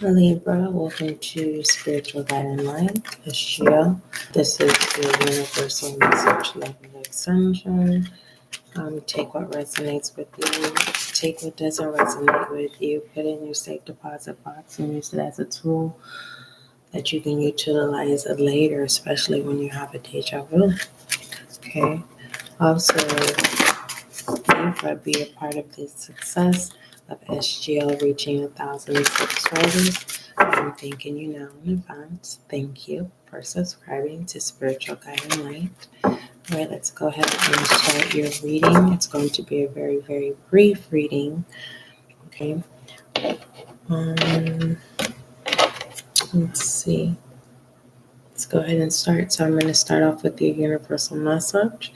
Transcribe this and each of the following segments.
Libra, welcome to Spiritual Guiding Light, SGL. This is your universal message level extension. Take what resonates with you, take what doesn't resonate with you, put it in your safe deposit box and use it as a tool that you can utilize it later, especially when you have a deja vu. Okay. Also, Libra, be a part of the success of SGL reaching 1,000 subscribers. I'm thanking you now in advance. Thank you for subscribing to Spiritual Guiding Light. All right, let's go ahead and start your reading. It's going to be a very, very brief reading. Okay. Let's see. Let's go ahead and start. So I'm going to start off with the universal message,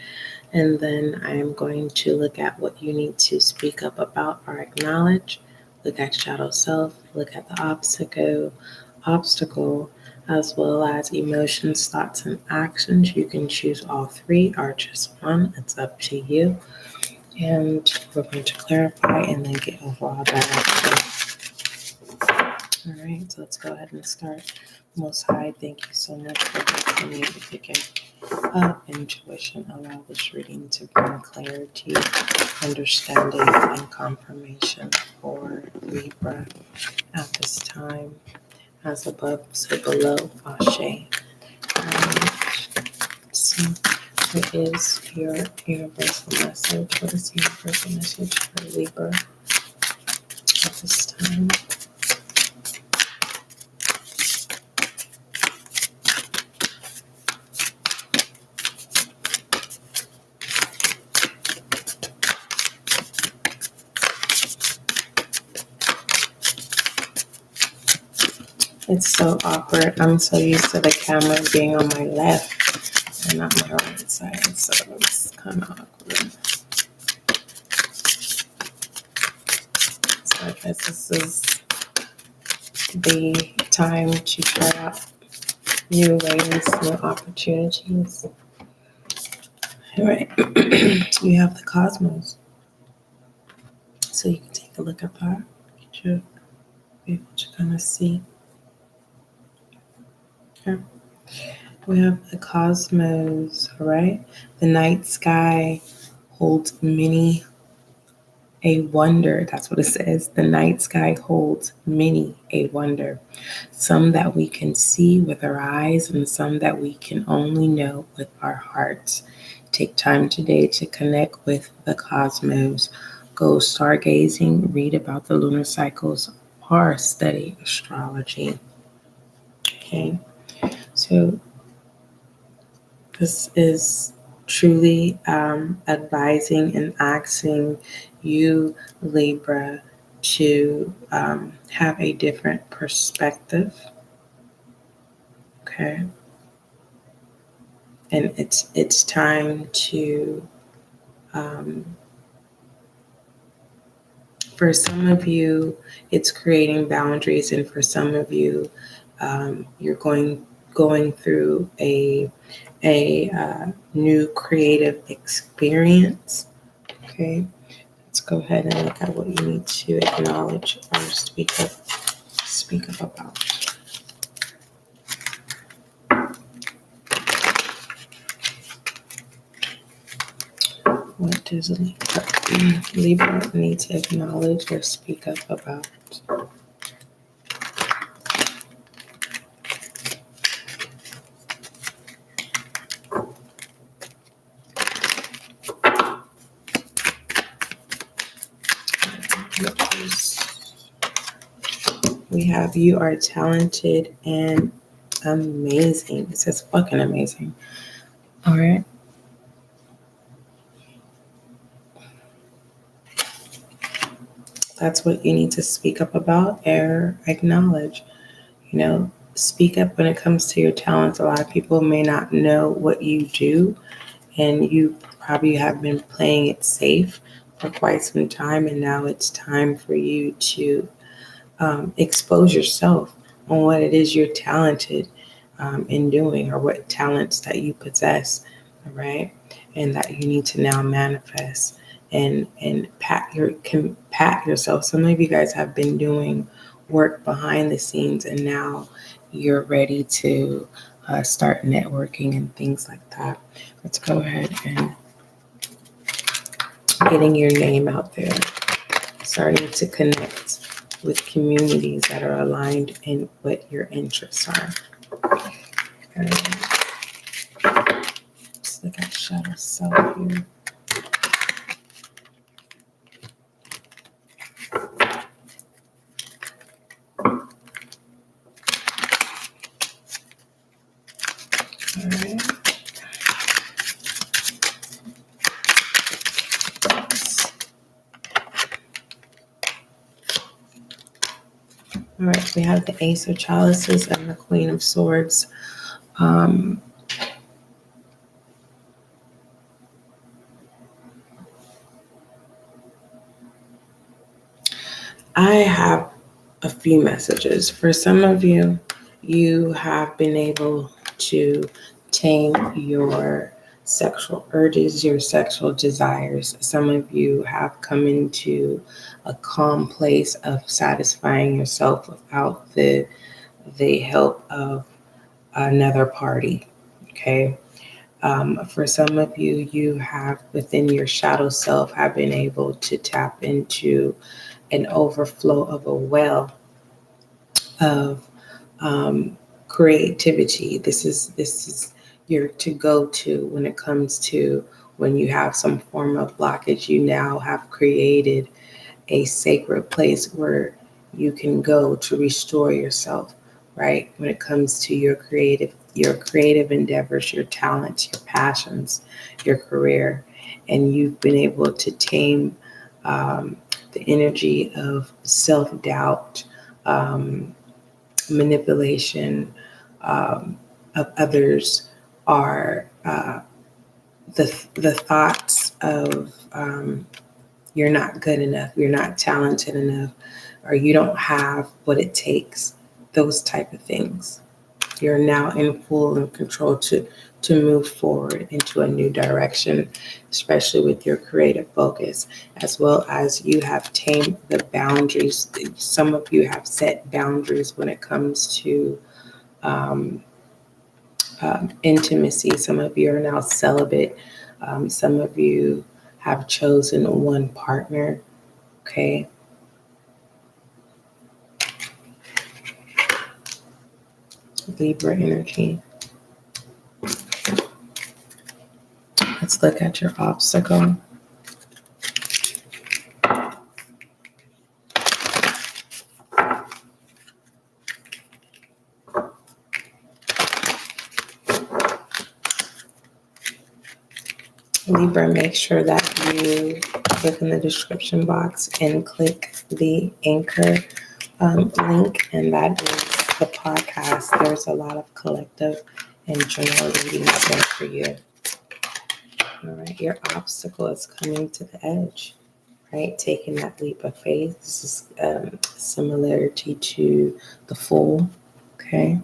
and then I'm going to look at what you need to speak up about or acknowledge, look at shadow self, look at the obstacle, as well as emotions, thoughts, and actions. You can choose all three or just one. It's up to you. And we're going to clarify and then get overall direction. All right, so let's go ahead and start. Most High, thank you so much for helping me to pick up intuition. Allow this reading to bring clarity, understanding, and confirmation for Libra at this time. As above, so below, Ashe. So, what is your universal message? What is the universal message for Libra at this time? It's so awkward. I'm so used to the camera being on my left and not my right side, so it's kind of awkward. So I guess this is the time to try out new ways, new opportunities. All right, you have the cosmos. So you can take a look at that. Be able to kind of see. Okay. We have the cosmos, all right? The night sky holds many a wonder. That's what it says. The night sky holds many a wonder. Some that we can see with our eyes and some that we can only know with our hearts. Take time today to connect with the cosmos. Go stargazing, read about the lunar cycles, or study astrology. Okay, so this is truly advising and asking you, Libra, to have a different perspective. Okay, and it's time to. For some of you, it's creating boundaries, and for some of you, you're going through a new creative experience. Okay, let's go ahead and look at what you need to acknowledge or speak up about. What does Libra need to acknowledge or speak up about? We have you are talented and amazing. It says fucking amazing. All right. That's what you need to speak up about or acknowledge. Speak up when it comes to your talents. A lot of people may not know what you do, and you probably have been playing it safe for quite some time, and now it's time for you to expose yourself on what it is you're talented in doing, or what talents that you possess, all right, and that you need to now manifest and pat yourself. Some of you guys have been doing work behind the scenes, and now you're ready to start networking and things like that. Let's go ahead and getting your name out there, starting to connect with communities that are aligned in what your interests are. Okay. Let's look at shadow self here. All right, we have the Ace of Chalices and the Queen of Swords. I have a few messages. For some of you, you have been able to tame your sexual urges, your sexual desires. Some of you have come into a calm place of satisfying yourself without the help of another party. Okay. For some of you, you have within your shadow self have been able to tap into an overflow of a well of creativity. This is your to go to when it comes to when you have some form of blockage. You now have created a sacred place where you can go to restore yourself, right? When it comes to your creative endeavors, your talents, your passions, your career, and you've been able to tame the energy of self-doubt, manipulation of others, are the thoughts of you're not good enough, you're not talented enough, or you don't have what it takes, those type of things. You're now in full control to move forward into a new direction, especially with your creative focus, as well as you have tamed the boundaries. Some of you have set boundaries when it comes to intimacy. Some of you are now celibate. Some of you have chosen one partner. Okay. Libra energy. Let's look at your obstacle. Libra, make sure that you look in the description box and click the Anchor link, and that is the podcast. There's a lot of collective and general readings there for you. All right, your obstacle is coming to the edge, right? Taking that leap of faith. This is similarity to the Fool, okay?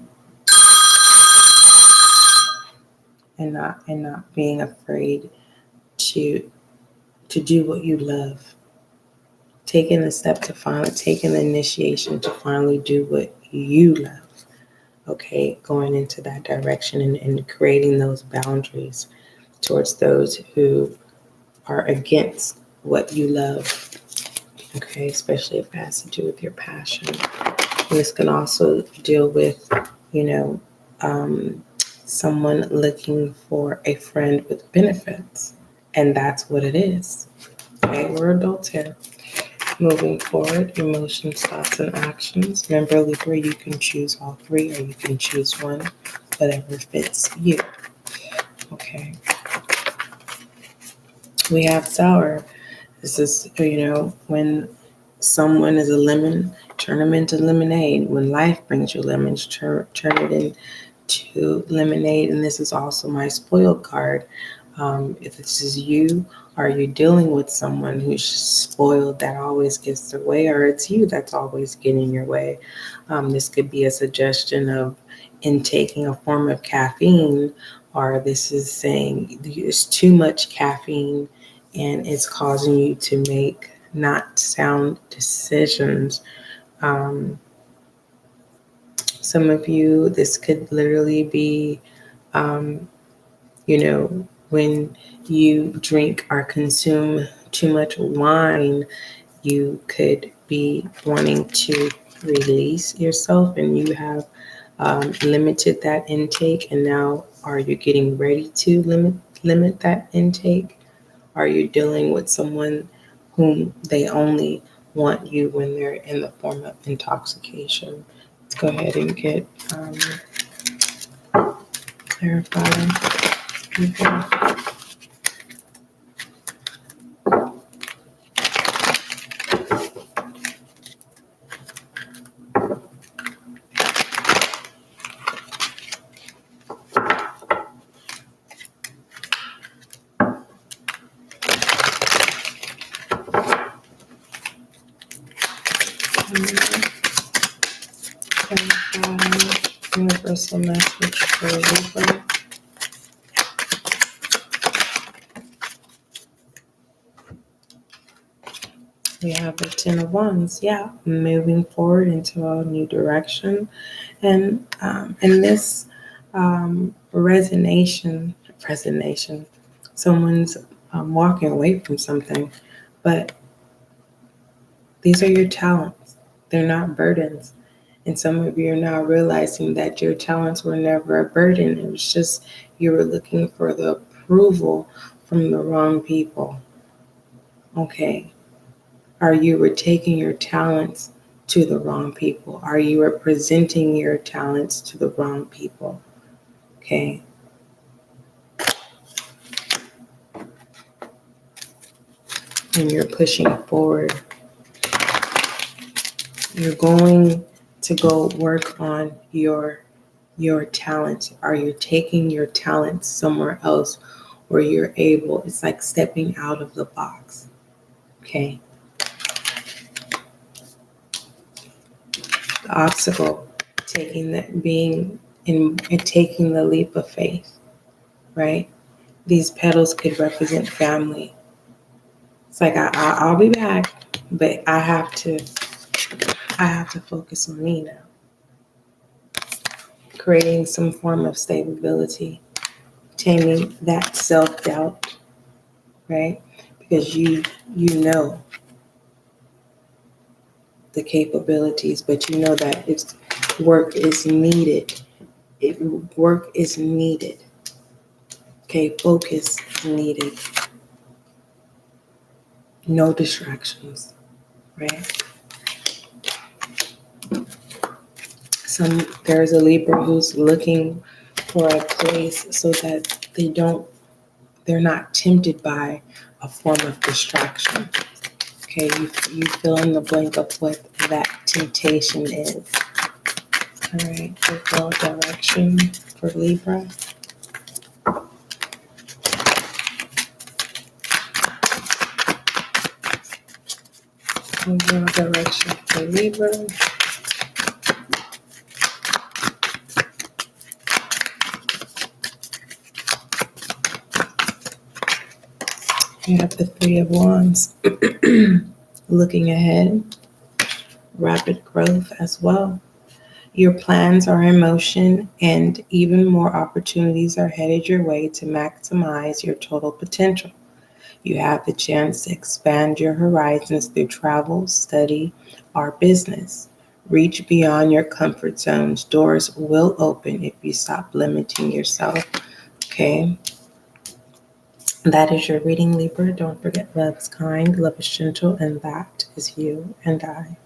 And not being afraid to do what you love. Taking the step to finally, taking the initiation to finally do what you love. Okay, going into that direction and creating those boundaries towards those who are against what you love. Okay, especially if it has to do with your passion. And this can also deal with, someone looking for a friend with benefits. And that's what it is. Okay, we're adults here. Moving forward, emotions, thoughts, and actions. Remember, Libra, you can choose all three or you can choose one, whatever fits you. Okay. We have sour. This is, when someone is a lemon, turn them into lemonade. When life brings you lemons, turn it into lemonade. And this is also my spoiled card. If this is you, are you dealing with someone who's spoiled that always gets their way, or it's you that's always getting your way? This could be a suggestion of intaking a form of caffeine, or this is saying there's too much caffeine and it's causing you to make not sound decisions. Some of you, this could literally be, when you drink or consume too much wine, you could be wanting to release yourself, and you have limited that intake, and now are you getting ready to limit that intake? Are you dealing with someone whom they only want you when they're in the form of intoxication? Let's go ahead and get clarified. Okay. Universal message for Libra. We have the 10 of Wands. Yeah, moving forward into a new direction. And in this resignation, someone's walking away from something. But these are your talents. They're not burdens. And some of you are now realizing that your talents were never a burden. It was just you were looking for the approval from the wrong people. Okay. Are you taking your talents to the wrong people? Are you representing your talents to the wrong people? Okay. And you're pushing forward. You're going to go work on your talents. Are you taking your talents somewhere else where you're able? It's like stepping out of the box. Okay. The obstacle, taking the leap of faith, right? These petals could represent family. It's like I'll be back, but I have to focus on me now. Creating some form of stability, taming that self-doubt, right? Because you know the capabilities, but you know that work is needed. Work is needed. Okay, focus needed. No distractions, right? There's a Libra who's looking for a place so that they're not tempted by a form of distraction. Okay, you fill in the blank of what that temptation is. All right, overall direction for Libra. Overall direction for Libra. You have the Three of Wands. Looking ahead, rapid growth as well. Your plans are in motion, and even more opportunities are headed your way to maximize your total potential. You have the chance to expand your horizons through travel, study, or business. Reach beyond your comfort zones. Doors will open if you stop limiting yourself. Okay. That is your reading, Libra. Don't forget, love is kind, love is gentle, and that is you and I.